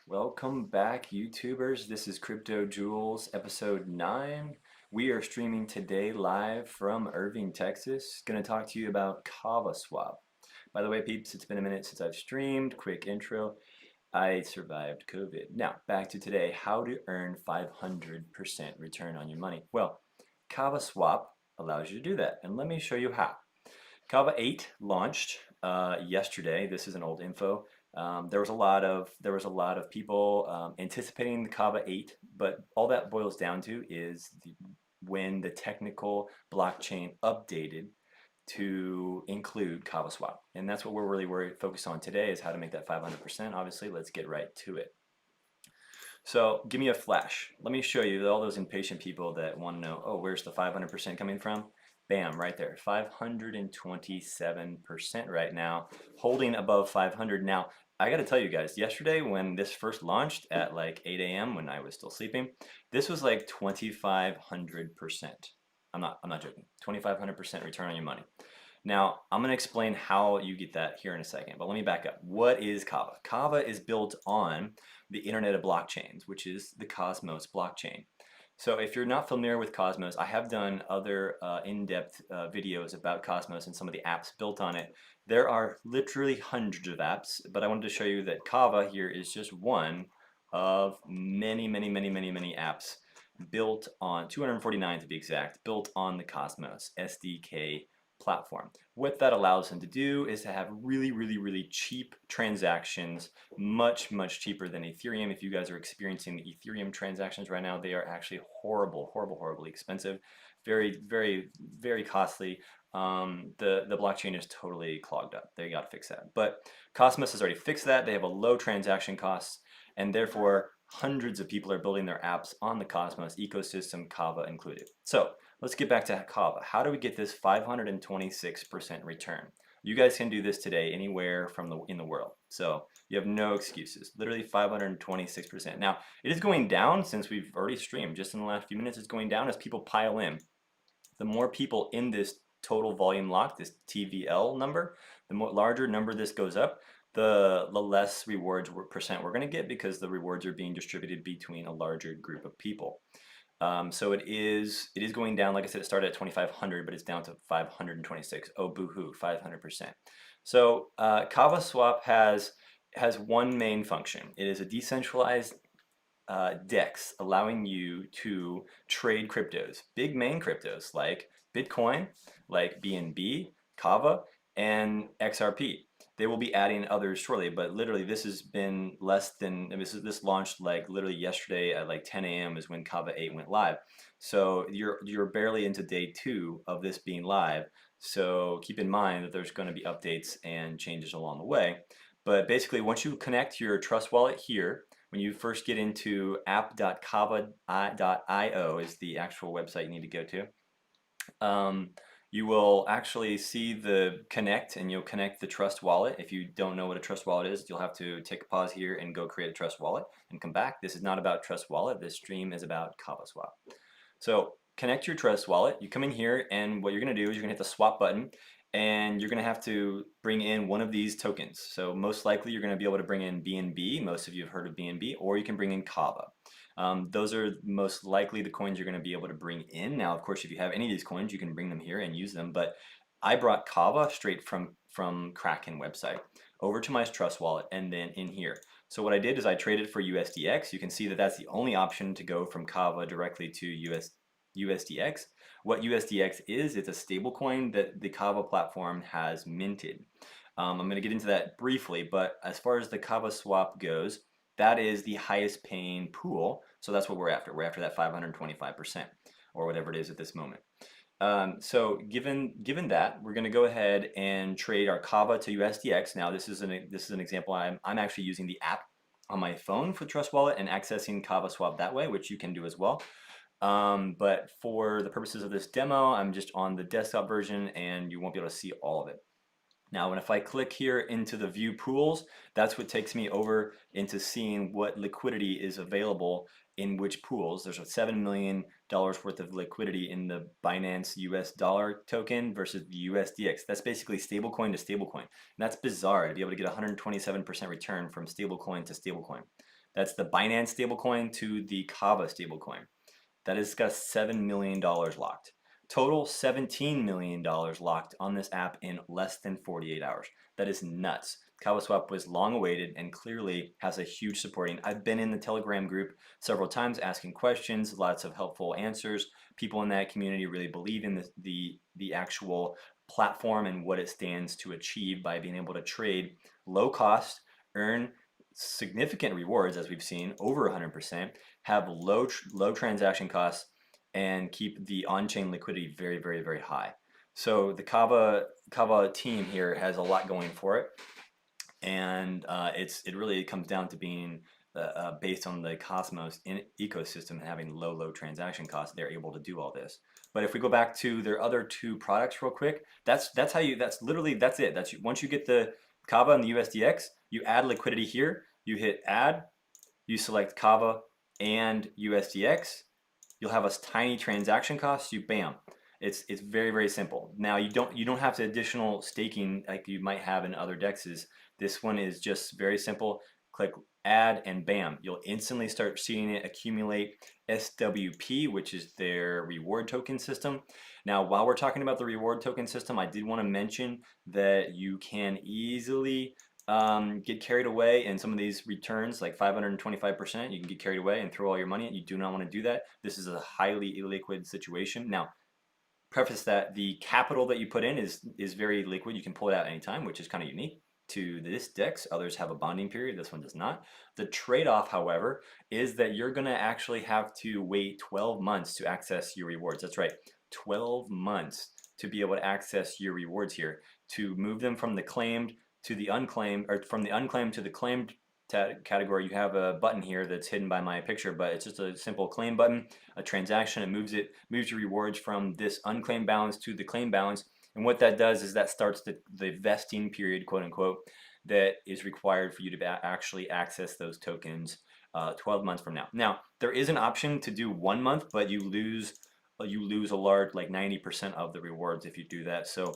Welcome back, YouTubers. This is Crypto Jewels, episode 9. We are streaming today live from Irving, Texas. Going to talk to you about Kava Swap. By the way, peeps, it's been a minute since I've streamed. Quick intro. I survived COVID. Now, back to today. How to earn 500% return on your money. Well, Kava Swap allows you to do that, and let me show you how. Kava 8 launched yesterday. This is an old info. There was a lot of people anticipating the Kava 8, but all that boils down to is when the technical blockchain updated to include Kava Swap, and that's what we're really focused on today is how to make that 500%. Obviously, let's get right to it. So give me a flash. Let me show you all those impatient people that want to know, oh, where's the 500% coming from? Bam, right there, 527% right now, holding above 500. Now, I got to tell you guys, yesterday when this first launched at like 8 a.m. when I was still sleeping, this was like 2,500%. I'm not joking. 2,500% return on your money. Now, I'm going to explain how you get that here in a second, but let me back up. What is Kava? Kava is built on the Internet of Blockchains, which is the Cosmos blockchain. So if you're not familiar with Cosmos, I have done other in-depth videos about Cosmos and some of the apps built on it. There are literally hundreds of apps, but I wanted to show you that Kava here is just one of many apps built on, 249 to be exact, built on the Cosmos SDK platform. What that allows them to do is to have really cheap transactions, much cheaper than Ethereum. If you guys are experiencing the Ethereum transactions right now, they are actually horribly expensive, very costly. The blockchain is totally clogged up. They got to fix that. But Cosmos has already fixed that. They have a low transaction costs, and therefore hundreds of people are building their apps on the Cosmos ecosystem, Kava included. So let's get back to Kava. How do we get this 526% return? You guys can do this today anywhere in the world. So you have no excuses. Literally 526%. Now, it is going down since we've already streamed. Just in the last few minutes, it's going down as people pile in. The more people in this total volume lock, this TVL number, the more larger number this goes up, the less rewards percent we're going to get because the rewards are being distributed between a larger group of people. So it is going down. Like I said, it started at 2,500, but it's down to 526. Oh, boo-hoo, 500%. So Kava Swap has one main function. It is a decentralized DEX, allowing you to trade cryptos, big main cryptos like Bitcoin, like BNB, Kava, and XRP. They will be adding others shortly, but literally this has been less than, this launched like literally yesterday at like 10 a.m. is when Kava 8 went live. So you're barely into day 2 of this being live. So keep in mind that there's going to be updates and changes along the way. But basically, once you connect your Trust Wallet here, when you first get into app.kava.io is the actual website you need to go to. You will actually see the connect, and you'll connect the Trust Wallet. If you don't know what a Trust Wallet is, you'll have to take a pause here and go create a Trust Wallet and come back. This is not about Trust Wallet. This stream is about Kava Swap. So connect your Trust Wallet. You come in here, and what you're going to do is you're going to hit the swap button, and you're going to have to bring in one of these tokens. So most likely you're going to be able to bring in BNB. Most of you have heard of BNB, or you can bring in Kava. Those are most likely the coins you're going to be able to bring in. Now, of course, if you have any of these coins, you can bring them here and use them. But I brought Kava straight from Kraken website over to my Trust Wallet and then in here. So what I did is I traded for USDX. You can see that that's the only option to go from Kava directly to USDX. What USDX is, it's a stable coin that the Kava platform has minted. I'm going to get into that briefly, but as far as the Kava Swap goes, that is the highest paying pool. So that's what we're after. We're after that 525% or whatever it is at this moment. So given that, we're going to go ahead and trade our Kava to USDX. Now this is an example. I'm actually using the app on my phone for Trust Wallet and accessing Kava Swap that way, which you can do as well. But for the purposes of this demo, I'm just on the desktop version and you won't be able to see all of it. Now, if I click here into the view pools, that's what takes me over into seeing what liquidity is available in which pools. There's a $7 million worth of liquidity in the Binance US dollar token versus the USDX. That's basically stablecoin to stablecoin. And that's bizarre to be able to get 127% return from stablecoin to stablecoin. That's the Binance stablecoin to the Kava stablecoin. That has got $7 million locked. Total $17 million locked on this app in less than 48 hours. That is nuts. KavaSwap was long awaited and clearly has a huge supporting. I've been in the Telegram group several times asking questions, lots of helpful answers. People in that community really believe in the actual platform and what it stands to achieve by being able to trade low cost, earn significant rewards as we've seen, over 100%, have low transaction costs, and keep the on-chain liquidity very, very, very high. So the Kava team here has a lot going for it, and it really comes down to being based on the Cosmos ecosystem and having low transaction costs. They're able to do all this. But if we go back to their other two products real quick, that's it. That's once you get the Kava and the USDX, you add liquidity here. You hit add, you select Kava and USDX. You'll have a tiny transaction cost. You bam. It's very, very simple. Now you don't have to additional staking like you might have in other dexes. This one is just very simple. Click add and bam, you'll instantly start seeing it accumulate SWP, which is their reward token system. Now, while we're talking about the reward token system, I did want to mention that you can easily get carried away in some of these returns, like 525%. You can get carried away and throw all your money. You do not want to do that. This is a highly illiquid situation. Now, preface that the capital that you put in is very liquid. You can pull it out anytime, which is kind of unique to this DEX. Others have a bonding period. This one does not. The trade-off, however, is that you're going to actually have to wait 12 months to access your rewards. That's right, 12 months to be able to access your rewards here, to move them from the claimed to the unclaimed, or from the unclaimed to the claimed category. You have a button here that's hidden by my picture, but it's just a simple claim button, a transaction. It moves your rewards from this unclaimed balance to the claimed balance. And what that does is that starts the vesting period, quote unquote, that is required for you to actually access those tokens 12 months from now. Now, there is an option to do 1 month, but you lose a large, like 90% of the rewards if you do that. So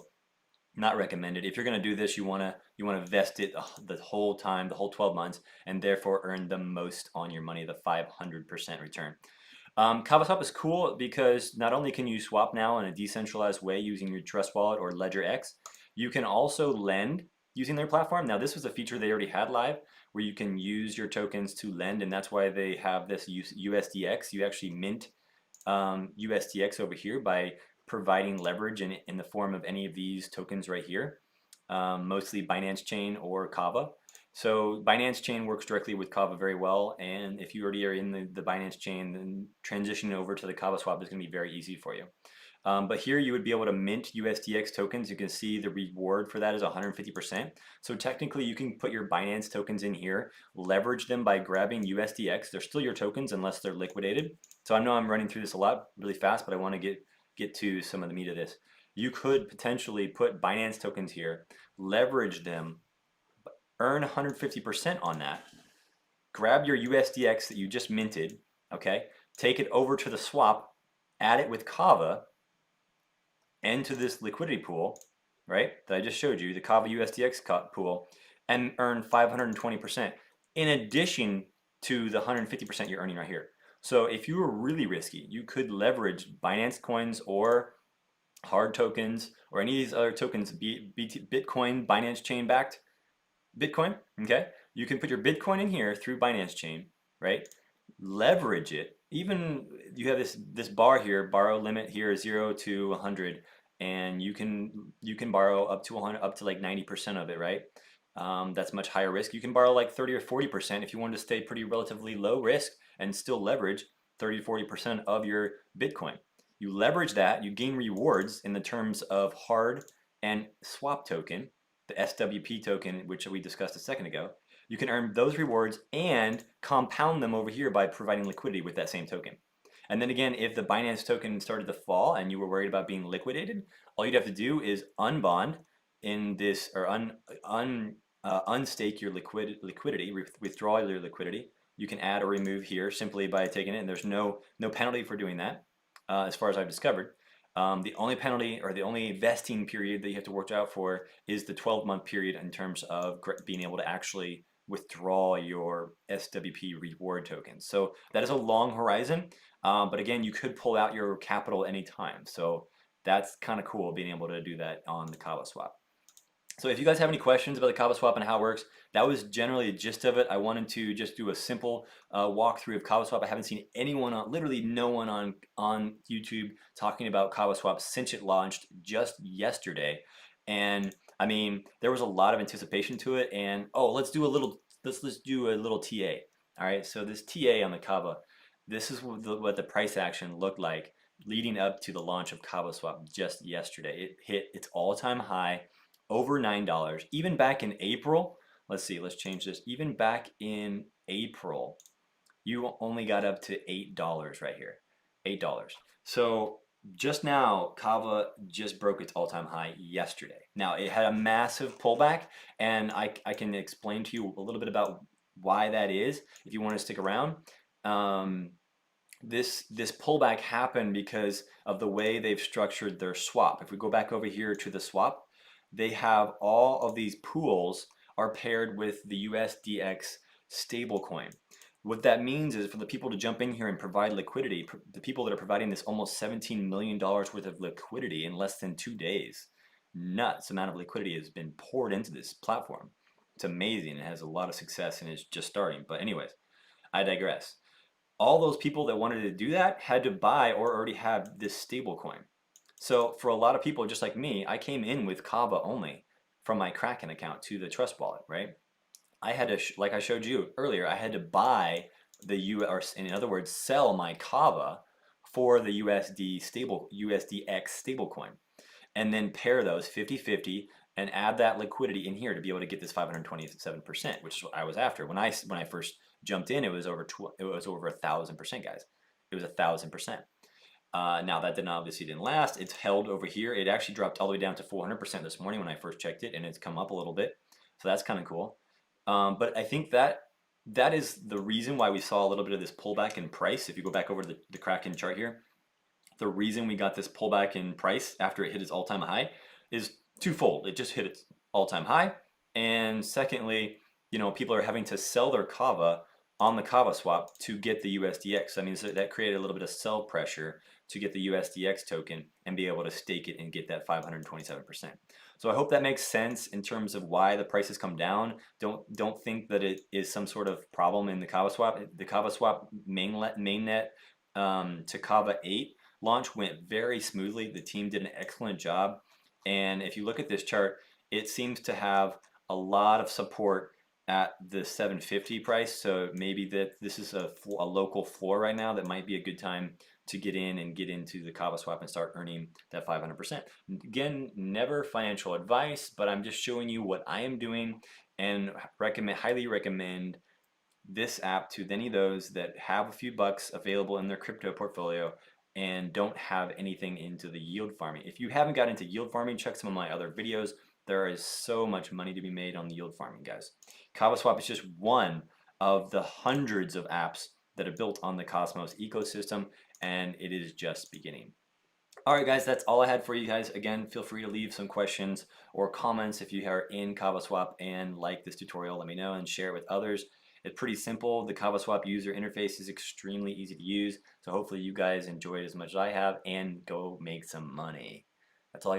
not recommended. If you're going to do this, you want to vest it the whole time, the whole 12 months, and therefore earn the most on your money, the 500% return. KavaSwap is cool because not only can you swap now in a decentralized way using your Trust Wallet or Ledger X, you can also lend using their platform. Now, this was a feature they already had live where you can use your tokens to lend, and that's why they have this USDX. You actually mint USDX over here by providing leverage in the form of any of these tokens right here, mostly Binance Chain or Kava. So Binance Chain works directly with Kava very well, and if you already are in the Binance Chain, then transitioning over to the Kava Swap is going to be very easy for you. But here you would be able to mint USDX tokens. You can see the reward for that is 150%. So technically you can put your Binance tokens in here, leverage them by grabbing USDX. They're still your tokens unless they're liquidated. So I know I'm running through this a lot really fast, but I want to get to some of the meat of this. You could potentially put Binance tokens here, leverage them, earn 150% on that, grab your USDX that you just minted, okay, take it over to the swap, add it with Kava, and to this liquidity pool, right, that I just showed you, the Kava USDX pool, and earn 520% in addition to the 150% you're earning right here. So if you were really risky, you could leverage Binance coins or hard tokens or any of these other tokens, Bitcoin, Binance chain backed Bitcoin, okay? You can put your Bitcoin in here through Binance chain, right? Leverage it. Even you have this bar here, borrow limit here 0 to 100, and you can borrow up to 100, up to like 90% of it, right? That's much higher risk. You can borrow like 30 or 40% if you want to stay pretty relatively low risk and still leverage 30 to 40% of your Bitcoin. You leverage that, you gain rewards in the terms of hard and swap token, the SWP token, which we discussed a second ago. You can earn those rewards and compound them over here by providing liquidity with that same token. And then again, if the Binance token started to fall and you were worried about being liquidated, all you'd have to do is unbond in this, or unstake your liquidity, withdraw your liquidity. You can add or remove here simply by taking it, and there's no penalty for doing that, as far as I've discovered. The only penalty or the only vesting period that you have to watch out for is the 12-month period in terms of being able to actually withdraw your SWP reward tokens. So that is a long horizon, but again, you could pull out your capital anytime. So that's kind of cool being able to do that on the Kava Swap. So if you guys have any questions about the Kava Swap and how it works, that was generally the gist of it. I wanted to just do a simple walkthrough of Kava Swap. I haven't seen anyone on, literally no one on YouTube talking about Kava Swap since it launched just yesterday. And I mean, there was a lot of anticipation to it. And oh, let's do a little TA. All right, so this TA on the Kava, this is what the price action looked like leading up to the launch of Kava Swap just yesterday. It hit its all-time high over $9. Even back in April, let's see, let's change this. Even back in April, you only got up to $8 right here. $8. So just now, Kava just broke its all-time high yesterday. Now, it had a massive pullback, and I can explain to you a little bit about why that is if you want to stick around. This pullback happened because of the way they've structured their swap. If we go back over here to the swap, they have all of these pools are paired with the USDX stablecoin. What that means is for the people to jump in here and provide liquidity, the people that are providing this almost $17 million worth of liquidity in less than 2 days, nuts amount of liquidity has been poured into this platform. It's amazing. It has a lot of success and it's just starting. But anyways, I digress. All those people that wanted to do that had to buy or already have this stable coin. So for a lot of people just like me, I came in with Kava only from my Kraken account to the Trust wallet, right? I had to, like I showed you earlier, I had to buy or in other words, sell my Kava for the USDX stablecoin, and then pair those 50-50 and add that liquidity in here to be able to get this 527%, which is what I was after. When I first jumped in, it was over 1,000%, guys. It was 1,000%. Now that obviously didn't last. It's held over here. It actually dropped all the way down to 400% this morning when I first checked it, and it's come up a little bit. So that's kind of cool. But I think that is the reason why we saw a little bit of this pullback in price. If you go back over to the Kraken chart here, the reason we got this pullback in price after it hit its all-time high is twofold. It just hit its all-time high, and secondly, people are having to sell their Kava on the Kava Swap to get the USDX. I mean, so that created a little bit of sell pressure to get the USDX token and be able to stake it and get that 527%. So I hope that makes sense in terms of why the prices come down. Don't think that it is some sort of problem in the Kava Swap. The Kava Swap mainnet to Kava 8 launch went very smoothly. The team did an excellent job. And if you look at this chart, it seems to have a lot of support at the 750 price. So maybe that this is a local floor right now that might be a good time to get in and get into the Kava Swap and start earning that 500%. Again, never financial advice, but I'm just showing you what I am doing and highly recommend this app to any of those that have a few bucks available in their crypto portfolio and don't have anything into the yield farming. If you haven't got into yield farming, check some of my other videos. There is so much money to be made on the yield farming, guys. KavaSwap is just one of the hundreds of apps that are built on the Cosmos ecosystem, and it is just beginning. All right, guys, that's all I had for you guys. Again, feel free to leave some questions or comments if you are in KavaSwap and like this tutorial. Let me know and share it with others. It's pretty simple. The KavaSwap user interface is extremely easy to use. So hopefully you guys enjoy it as much as I have and go make some money. That's all I got.